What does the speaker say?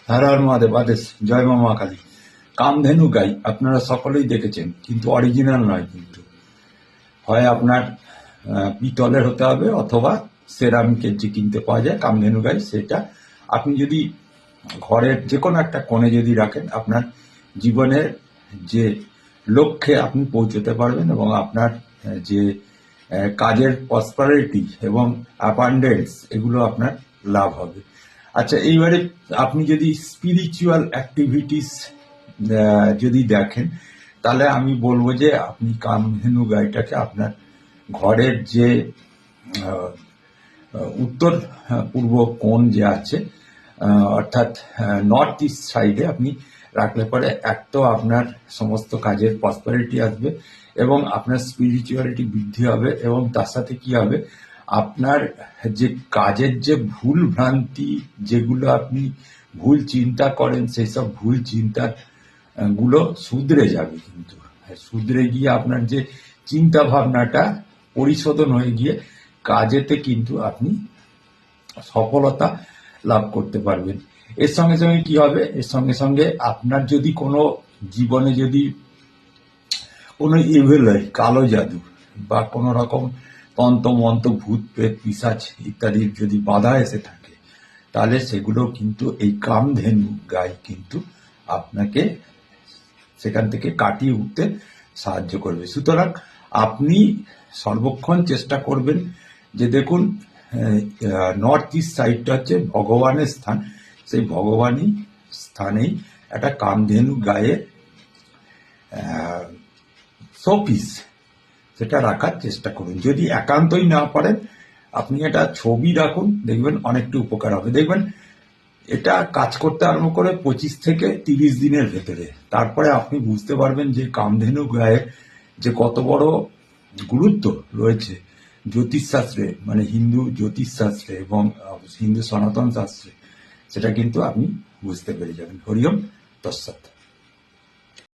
হর হর মহাদেব, আদেশ, জয় মা মা কালী। কামধেনু গাই আপনারা সকলেই দেখেছেন, কিন্তু অরিজিনাল নয়। কিন্তু হয় আপনার পিতলের হতে হবে অথবা সেরামিকের যে কিনতে পাওয়া যায় কামধেনু গাই, সেটা আপনি যদি ঘরের যে কোনো একটা কোণে যদি রাখেন, আপনার জীবনের যে লক্ষ্যে আপনি পৌঁছতে পারবেন এবং আপনার যে কাজের প্রসপারিটি এবং অ্যাবান্ডেন্স, এগুলো আপনার লাভ হবে। আচ্ছা, এইবারে আপনি যদি স্পিরিচুয়াল অ্যাক্টিভিটিস যদি দেখেন, তাহলে আমি বলবো যে আপনি কামধেনু গাইটাকে আপনার ঘরের যে উত্তর পূর্ব কোণ যে আছে, অর্থাৎ নর্থ ইস্ট সাইডে আপনি রাখলে পরে এক তো আপনার সমস্ত কাজের প্রসপারিটি আসবে এবং আপনার স্পিরিচুয়ালিটি বৃদ্ধি হবে, এবং তার সাথে কি হবে, আপনার যে কাজের যে ভুল ভ্রান্তি, যেগুলো আপনি ভুল চিন্তা করেন, সেই সব ভুল চিন্তার গুলো শুধরে যাবে। কিন্তু শুধরে গিয়ে আপনার যে চিন্তা ভাবনাটা পরিশোধন হয়ে গিয়ে কাজেতে কিন্তু আপনি সফলতা লাভ করতে পারবেন। এর সঙ্গে সঙ্গে কি হবে, এর সঙ্গে সঙ্গে আপনার যদি কোনো জীবনে যদি কোনো ইভিল হয়, কালো জাদু বা কোনো রকম তন্ত্র মন্ত্র, ভূত প্রেত পিশাচ ইত্যাদির যদি বাধা এসে থাকে, তাহলে সেগুলো কিন্তু এই কামধেনু গাই কিন্তু আপনাকে সেখান থেকে কাটিয়ে উঠতে সাহায্য করবে। সুতরাং আপনি সর্বক্ষণ চেষ্টা করবেন যে দেখুন, নর্থ ইস্ট সাইডটা হচ্ছে ভগবানের স্থান, সেই ভগবানই স্থানেই একটা কামধেনু গায়ের শোপিস সেটা রাখার চেষ্টা করুন। যদি একান্তই না পারেন, আপনি এটা ছবি রাখুন, দেখবেন অনেকটা উপকার হবে। দেখবেন এটা কাজ করতে আরম্ভ করে 25 থেকে 30 দিনের ভেতরে, তারপরে আপনি বুঝতে পারবেন যে কামধেনু গায়ের যে কত বড় গুরুত্ব রয়েছে জ্যোতিষশাস্ত্রে, মানে হিন্দু জ্যোতিষশাস্ত্রে এবং হিন্দু সনাতন শাস্ত্রে, সেটা কিন্তু আপনি বুঝতে পেরে যাবেন। হরি ওম তৎসৎ।